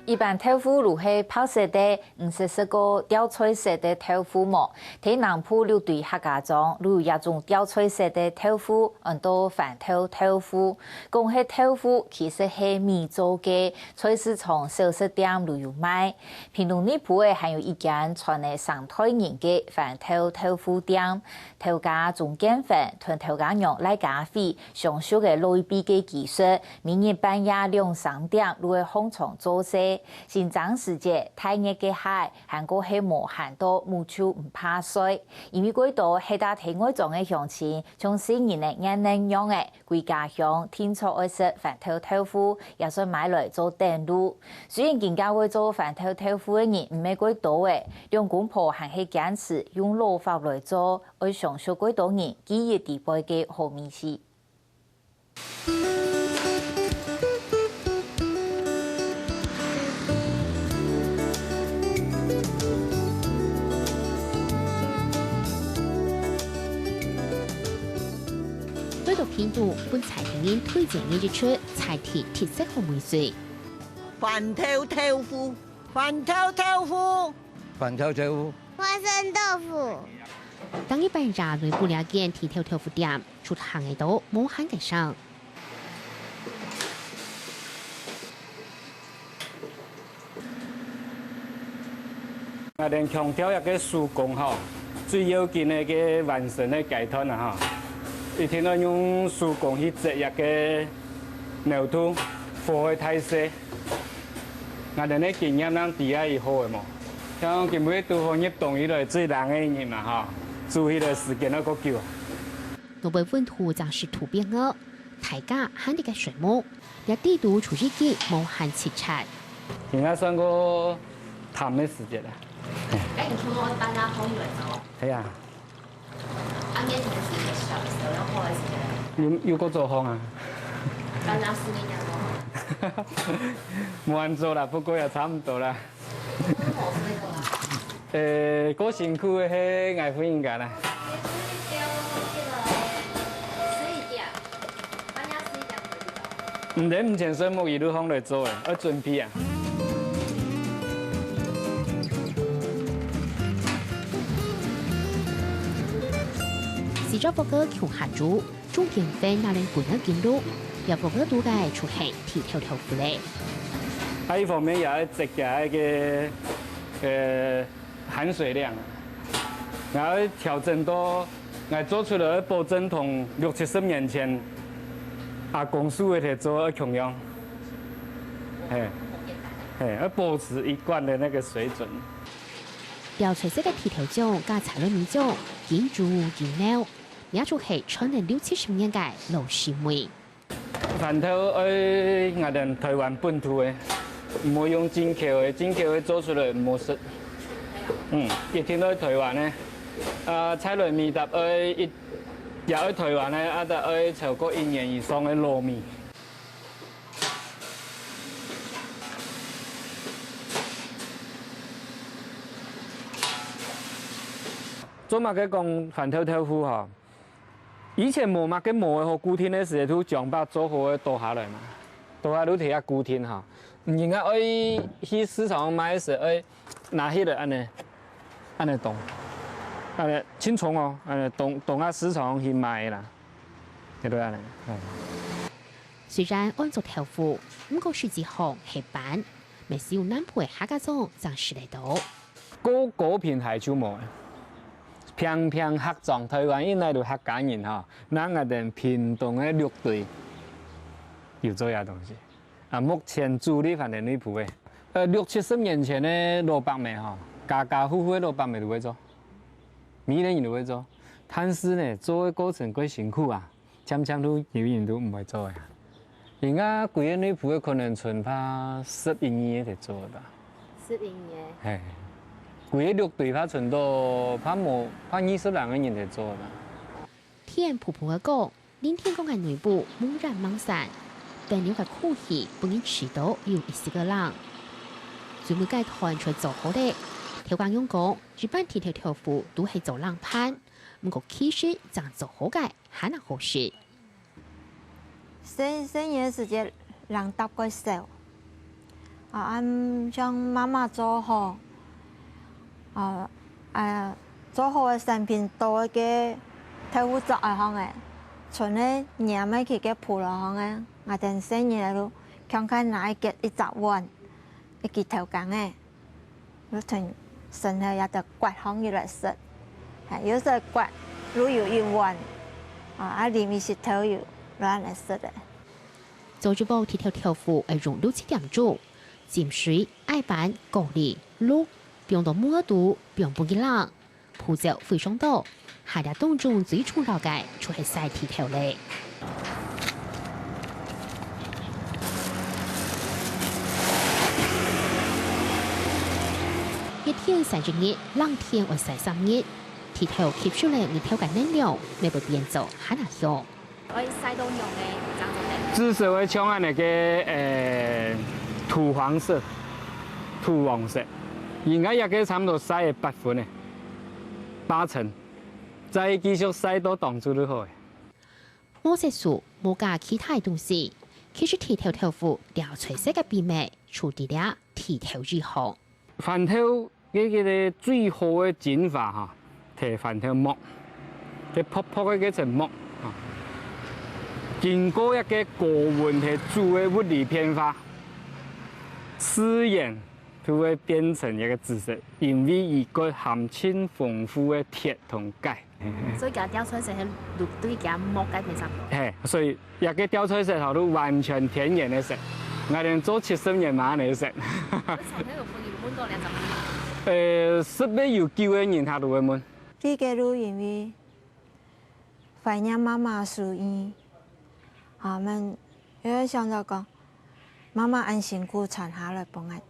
一般豆腐如是泡色的，50个吊翠色的豆腐么？睇南部六对客家庄，如一种吊翠色的豆腐，多饭豆腐。讲起豆腐，其实是米做嘅，菜市场小食店都有卖。平东内部嘅还有一间传嚟上台人嘅饭豆腐店，头家种碱粉，同头家用来加肥，上手嘅内壁嘅技术，明日半夜2、3点，如会红虫做事。新涨时节，太热嘅海，韩国系无限多，木球唔怕水。因为嗰度系打体外种嘅乡亲，从新年嘅眼能用嘅，归家乡天初爱食饭豆腐，也想买来做电路。虽然更加会做饭豆腐嘅人唔系几多嘅，用公婆还系坚持用老法来做，爱上少几多人记忆地位嘅好面子。对到偏度，本菜店人推荐嘅一出菜铁特色好美味。饭豆腐，饭豆腐，饭豆腐，花生豆腐。当一般人类不了解铁豆腐店，出行嘅都冇限嘅上。我哋強調一個手工吼，最要緊嘅個完成嘅階段啊吼。一天要用手工去織一個牛肚，火太細。我哋嘅經驗咱底下以後嘅嘛，像今每都放入凍伊來最難嘅嘢嘛吼，做迄個時間都夠久。我被温土將是土變嘅，大家慳啲嘅水木，也地度廚師機冇限切切。而家算個淡嘅時節啦。咁你叫我大家可以嚟做？係啊。啱啱同事嘅時候有開嘅時要個做行啊？間間4年冇人做啦，不過也差唔多啦。嗰辛苦嘅係藝術應該啦。唔得，目前水木一路行嚟做嘅，要準備啊。是咗個橋下煮，中間分那兩半嘅見到，有個度嘅出係鐵豆腐咧。喺呢方面也積嘅一個含水量，然後調整到我做出來保證同60-70年前阿公叔嘅做同樣，要保持一貫的那個水準。吊垂色嘅鐵豆醬加柴米醬，見煮見料，也就係傳嚟60-70年嘅老師妹。飯頭我哋台灣本土嘅，唔會用進口嘅，進口嘅做出來唔好食。一聽到台灣咧，菜類味搭也喺台灣咧，啊得超過1年以上嘅糯米。做乜嘅講飯豆腐嗬？以前冇乜嘅冇嘅固定嘅時候，都將把做好嘅倒下來嘛，倒下都睇下固定嚇。而家去市場買嘅時候，拿起來安尼凍，安尼清重哦，安尼凍喺市場去賣啦，係都安尼。雖然按做豆腐，不過實際上係板，未少南部嘅客家莊暫時嚟到。嗰片係就冇。偏客莊台灣因來就客家人吼，咱我哋屏東嘅6隊有做下東西。目前主力反正女僕嘅，60-70年前嘅蘿蔔米吼，家户嘅蘿蔔米都會做，每人都會做。但是呢，做嘅過程幾辛苦啊，漸都有人都唔會做嘅。而家幾個女僕嘅可能存怕11年嚟做啦。11年。係。幾個6隊怕存到怕20人嘅人嚟做啦。天婆婆嘅講，連天公嘅內部猛然猛散，但了嘅酷氣不因遲到有20個人。最每屆團出做好咧，條講用講，日本鐵豆腐都係做冷盤，不過其實真做好嘅還係好事。生意時間人搭個少，俺像妈妈做好，做好的产品多嘅，豆腐做下行嘅，剩咧廿米去嘅鋪落行嘅，我哋生意嚟咯，看看哪一個一十碗，一幾頭工嘅，我同剩下也就刮行嘅嚟食，係有時刮，如有一碗，裡面是頭油，攞嚟食嘅。做主播鐵條豆腐係用6點煮，浸水、愛板、高麗、綠，不用到磨度，不用半幾冷，鋪就非常多。下列當中最重要嘅就係曬鐵條咧。熱天曬1日，冷天會曬3日，鐵條吸收咧熱條嘅能量，咪會變做很香。可以曬到用嘅，怎做咧？至少會像那個土黃色、土黃色，應該也可以差唔多曬8分嘅，8成，再繼續曬到當初就好。冇色素，冇加其他東西，其實鐵條豆腐療脆色嘅秘密，處理了鐵條之後。飯頭嘅最好嘅剪法嚇，係飯頭膜，嘅泡泡嘅嗰層膜。經過一個高溫去煮嘅物理變化，試驗就會變成一個紫色，因為一個含鉛豐富嘅鐵同鈣。所以佢雕出嚟係綠對佢膜解變成。係，所以一個雕出嚟後都完全天然嘅色，我哋做70年晚嚟食。從呢個半年滿到200蚊。10月有9嘅人他都會問。呢個都因為懷念媽媽屬意。我們因為想到講，媽媽很辛苦產下來幫我哋。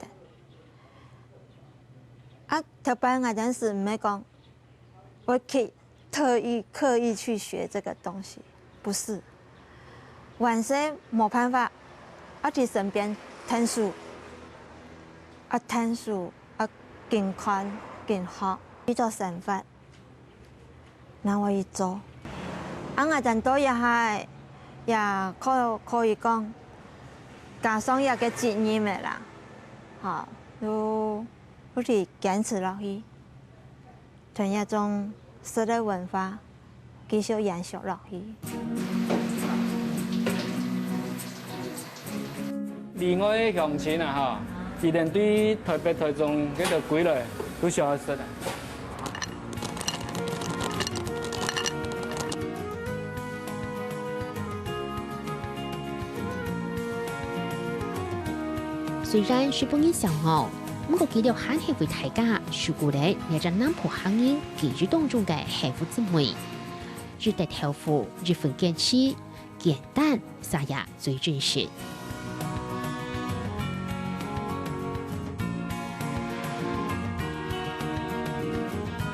特別我陣時唔係講，我刻意去學這個東西，不是。晚上冇辦法，我喺身邊聽書，聽書，健康健好，去做生活，那我去做。我陣多也係。也可以講，加上一個職業嘅啦，都好似堅持落去，將一種食嘅文化繼續延續落去。離我嘅鄉親啊，一定對台北、台中嗰度歸來都想食啊。雖然是本人想熬，不過記得還係為大家受過嚟也在南部行業記憶當中嘅幸福滋味。熱帶豆腐，熱分簡氣，簡單，沙啞最真實。